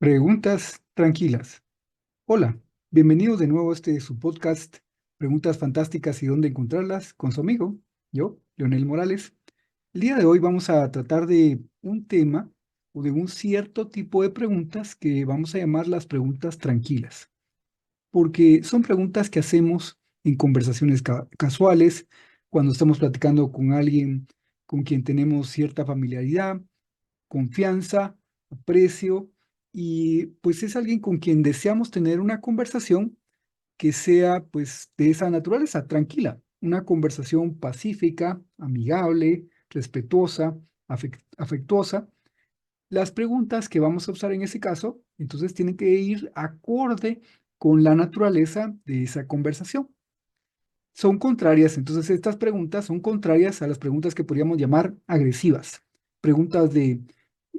Preguntas tranquilas. Hola, bienvenidos de nuevo a su podcast, Preguntas Fantásticas y dónde encontrarlas, con su amigo, yo, Leonel Morales. El día de hoy vamos a tratar de un tema o de un cierto tipo de preguntas que vamos a llamar las preguntas tranquilas, porque son preguntas que hacemos en conversaciones casuales, cuando estamos platicando con alguien con quien tenemos cierta familiaridad, confianza, aprecio, y pues es alguien con quien deseamos tener una conversación que sea pues de esa naturaleza, tranquila, una conversación pacífica, amigable, respetuosa, afectuosa. Las preguntas que vamos a usar en ese caso, entonces tienen que ir acorde con la naturaleza de esa conversación. Son contrarias, entonces estas preguntas son contrarias a las preguntas que podríamos llamar agresivas, preguntas de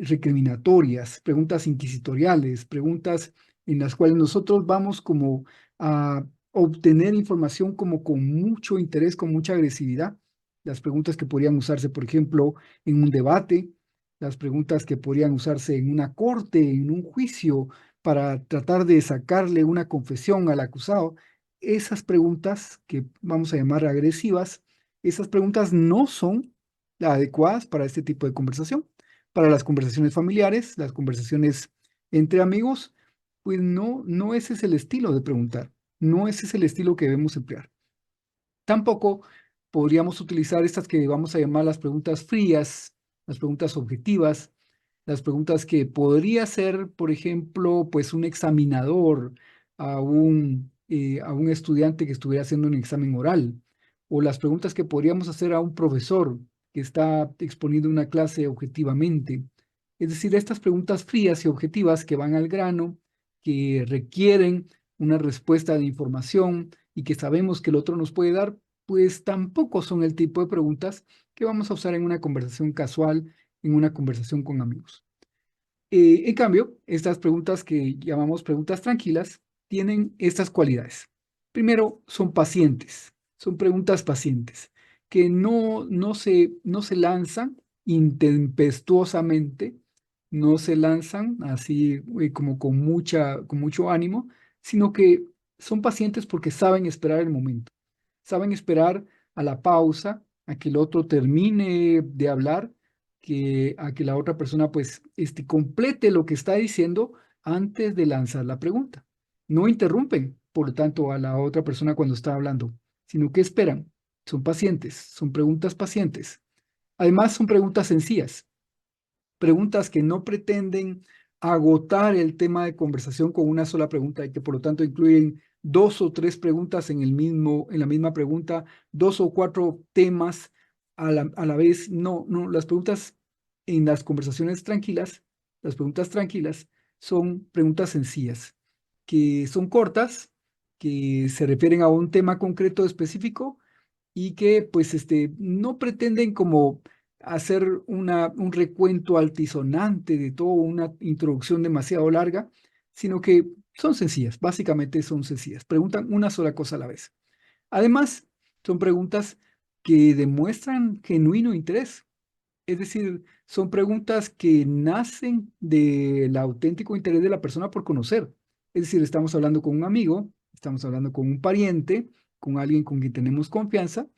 recriminatorias, preguntas inquisitoriales, preguntas en las cuales nosotros vamos como a obtener información como con mucho interés, con mucha agresividad. Las preguntas que podrían usarse, por ejemplo, en un debate, las preguntas que podrían usarse en una corte, en un juicio, para tratar de sacarle una confesión al acusado. Esas preguntas que vamos a llamar agresivas, esas preguntas no son adecuadas para este tipo de conversación. Para las conversaciones familiares, las conversaciones entre amigos, pues no ese es el estilo de preguntar, no ese es el estilo que debemos emplear. Tampoco podríamos utilizar estas que vamos a llamar las preguntas frías, las preguntas objetivas, las preguntas que podría ser, por ejemplo, pues un examinador a un estudiante que estuviera haciendo un examen oral, o las preguntas que podríamos hacer a un profesor que está exponiendo una clase objetivamente. Es decir, estas preguntas frías y objetivas que van al grano, que requieren una respuesta de información y que sabemos que el otro nos puede dar, pues tampoco son el tipo de preguntas que vamos a usar en una conversación casual, en una conversación con amigos. En cambio, estas preguntas que llamamos preguntas tranquilas tienen estas cualidades. Primero, son pacientes, son preguntas pacientes, que no se lanzan intempestuosamente, no se lanzan así como con mucho ánimo, sino que son pacientes porque saben esperar el momento, saben esperar a la pausa, a que el otro termine de hablar, a que la otra persona pues complete lo que está diciendo antes de lanzar la pregunta. No interrumpen, por lo tanto, a la otra persona cuando está hablando, sino que esperan. Son pacientes, son preguntas pacientes. Además, son preguntas sencillas, preguntas que no pretenden agotar el tema de conversación con una sola pregunta y que por lo tanto incluyen dos o tres preguntas en la misma pregunta, dos o cuatro temas a la vez. No, las preguntas en las conversaciones tranquilas, las preguntas tranquilas son preguntas sencillas, que son cortas, que se refieren a un tema concreto específico y que pues no pretenden como hacer un recuento altisonante de todo, una introducción demasiado larga, sino que son sencillas, básicamente son sencillas, preguntan una sola cosa a la vez. Además, son preguntas que demuestran genuino interés, es decir, son preguntas que nacen del auténtico interés de la persona por conocer. Es decir, estamos hablando con un amigo, estamos hablando con un pariente, con alguien con quien tenemos confianza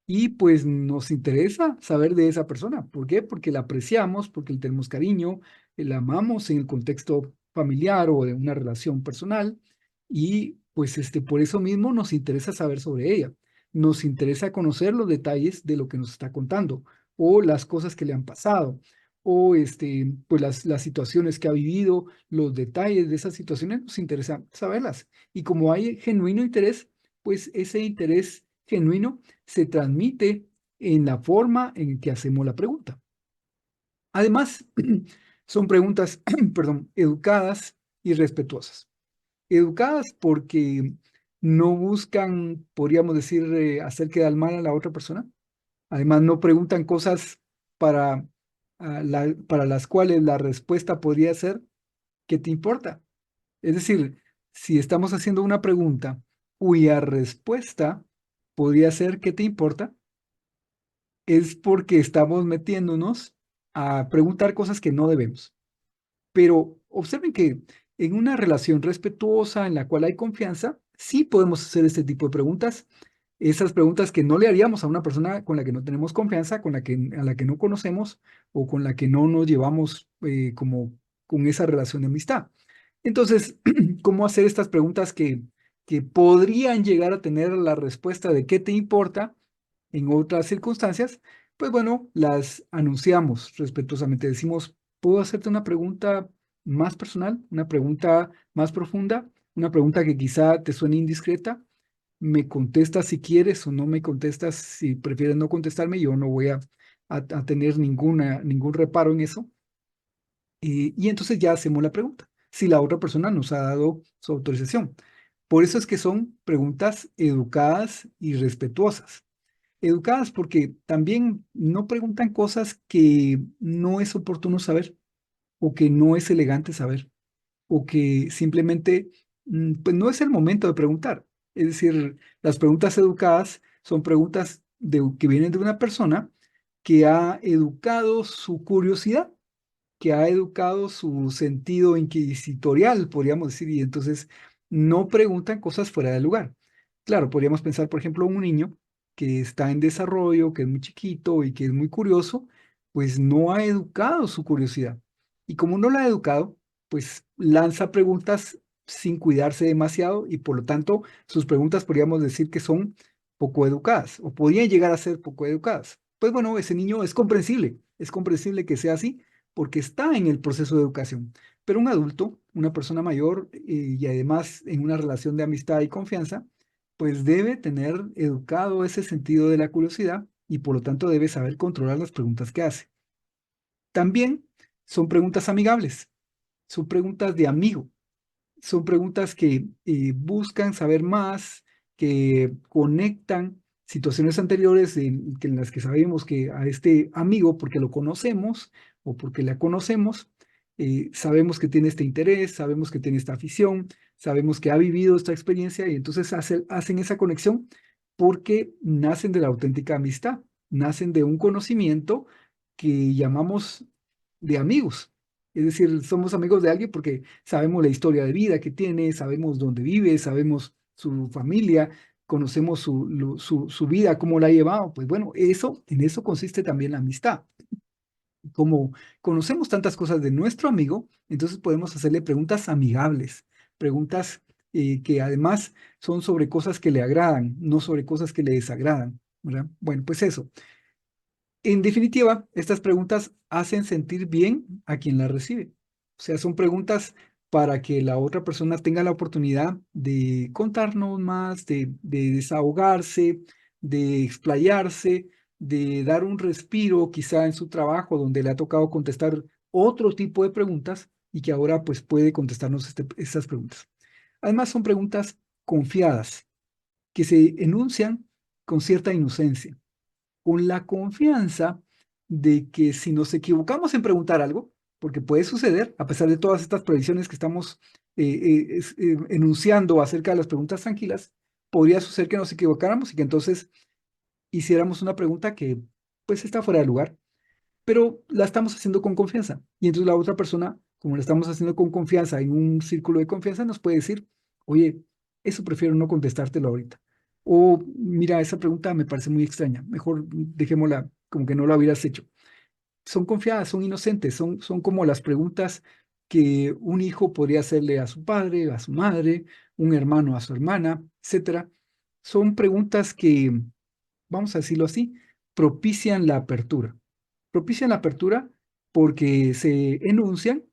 y pues nos interesa saber de esa persona. ¿Por qué? Porque la apreciamos, porque le tenemos cariño, la amamos en el contexto familiar o de una relación personal y pues por eso mismo nos interesa saber sobre ella. Nos interesa conocer los detalles de lo que nos está contando o las cosas que le han pasado o pues las situaciones que ha vivido, los detalles de esas situaciones nos interesa saberlas. Y como hay genuino interés, pues ese interés genuino se transmite en la forma en que hacemos la pregunta. Además, son preguntas, perdón, educadas y respetuosas. Educadas porque no buscan, podríamos decir, hacer quedar mal a la otra persona. Además, no preguntan cosas para, para las cuales la respuesta podría ser, ¿qué te importa? Es decir, si estamos haciendo una pregunta cuya respuesta podría ser, ¿qué te importa? Es porque estamos metiéndonos a preguntar cosas que no debemos. Pero observen que en una relación respetuosa en la cual hay confianza, sí podemos hacer este tipo de preguntas, esas preguntas que no le haríamos a una persona con la que no tenemos confianza, a la que no conocemos o con la que no nos llevamos como con esa relación de amistad. Entonces, ¿cómo hacer estas preguntas que podrían llegar a tener la respuesta de qué te importa en otras circunstancias? Pues bueno, las anunciamos respetuosamente. Decimos, ¿puedo hacerte una pregunta más personal, una pregunta más profunda, una pregunta que quizá te suene indiscreta? Me contestas si quieres o no me contestas si prefieres no contestarme. Yo no voy a tener ningún reparo en eso. Y entonces ya hacemos la pregunta, si la otra persona nos ha dado su autorización. Por eso es que son preguntas educadas y respetuosas. Educadas porque también no preguntan cosas que no es oportuno saber o que no es elegante saber o que simplemente pues no es el momento de preguntar. Es decir, las preguntas educadas son preguntas que vienen de una persona que ha educado su curiosidad, que ha educado su sentido inquisitorial, podríamos decir, y entonces no preguntan cosas fuera de lugar. Claro, podríamos pensar, por ejemplo, un niño que está en desarrollo, que es muy chiquito y que es muy curioso, pues no ha educado su curiosidad. Y como no la ha educado, pues lanza preguntas sin cuidarse demasiado y por lo tanto sus preguntas podríamos decir que son poco educadas o podrían llegar a ser poco educadas. Pues bueno, ese niño es comprensible que sea así porque está en el proceso de educación. Pero un adulto, una persona mayor y además en una relación de amistad y confianza, pues debe tener educado ese sentido de la curiosidad y por lo tanto debe saber controlar las preguntas que hace. También son preguntas amigables, son preguntas de amigo, son preguntas que buscan saber más, que conectan situaciones anteriores en las que sabemos que a este amigo, porque lo conocemos o porque la conocemos, sabemos que tiene este interés, sabemos que tiene esta afición, sabemos que ha vivido esta experiencia y entonces hacen esa conexión porque nacen de la auténtica amistad, nacen de un conocimiento que llamamos de amigos. Es decir, somos amigos de alguien porque sabemos la historia de vida que tiene, sabemos dónde vive, sabemos su familia, conocemos su vida, cómo la ha llevado. Pues bueno, en eso consiste también la amistad. Como conocemos tantas cosas de nuestro amigo, entonces podemos hacerle preguntas amigables, preguntas que además son sobre cosas que le agradan, no sobre cosas que le desagradan, ¿verdad? Bueno, pues eso. En definitiva, estas preguntas hacen sentir bien a quien las recibe. O sea, son preguntas para que la otra persona tenga la oportunidad de contarnos más, de desahogarse, de explayarse, de dar un respiro quizá en su trabajo donde le ha tocado contestar otro tipo de preguntas y que ahora pues puede contestarnos estas preguntas. Además, son preguntas confiadas, que se enuncian con cierta inocencia con la confianza de que si nos equivocamos en preguntar algo, porque puede suceder, a pesar de todas estas predicciones que estamos enunciando acerca de las preguntas tranquilas, podría suceder que nos equivocáramos y que entonces hiciéramos una pregunta que pues está fuera de lugar, pero la estamos haciendo con confianza. Y entonces la otra persona, como la estamos haciendo con confianza en un círculo de confianza, nos puede decir, oye, eso prefiero no contestártelo ahorita. O mira, esa pregunta me parece muy extraña, mejor dejémosla como que no la hubieras hecho. Son confiadas, son inocentes, son como las preguntas que un hijo podría hacerle a su padre, a su madre, un hermano a su hermana, etcétera. Son preguntas que, vamos a decirlo así, propician la apertura. Propician la apertura porque se enuncian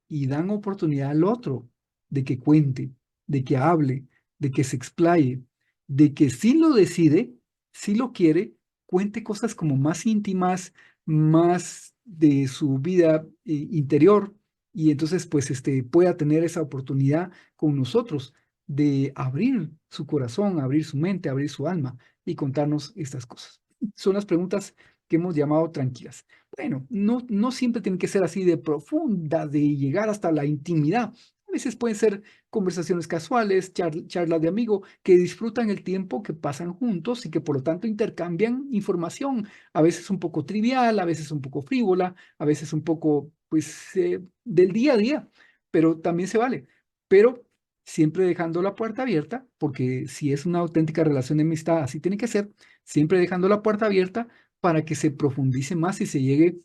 y dan oportunidad al otro de que cuente, de que hable, de que se explaye, de que si lo decide, si lo quiere, cuente cosas como más íntimas, más de su vida interior y entonces pues pueda tener esa oportunidad con nosotros de abrir su corazón, abrir su mente, abrir su alma y contarnos estas cosas. Son las preguntas que hemos llamado tranquilas. Bueno, no siempre tienen que ser así de profunda, de llegar hasta la intimidad. A veces pueden ser conversaciones casuales, charlas de amigo, que disfrutan el tiempo que pasan juntos y que por lo tanto intercambian información, a veces un poco trivial, a veces un poco frívola, a veces un poco, pues, del día a día. pero también se vale. Pero siempre dejando la puerta abierta, porque si es una auténtica relación de amistad, así tiene que ser, siempre dejando la puerta abierta para que se profundice más y se llegue,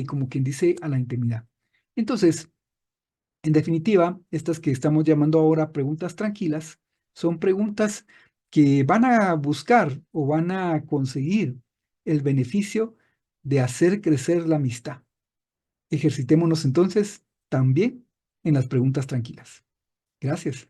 como quien dice, a la intimidad. Entonces, en definitiva, estas que estamos llamando ahora preguntas tranquilas, son preguntas que van a buscar o van a conseguir el beneficio de hacer crecer la amistad. Ejercitémonos entonces también en las preguntas tranquilas. Gracias.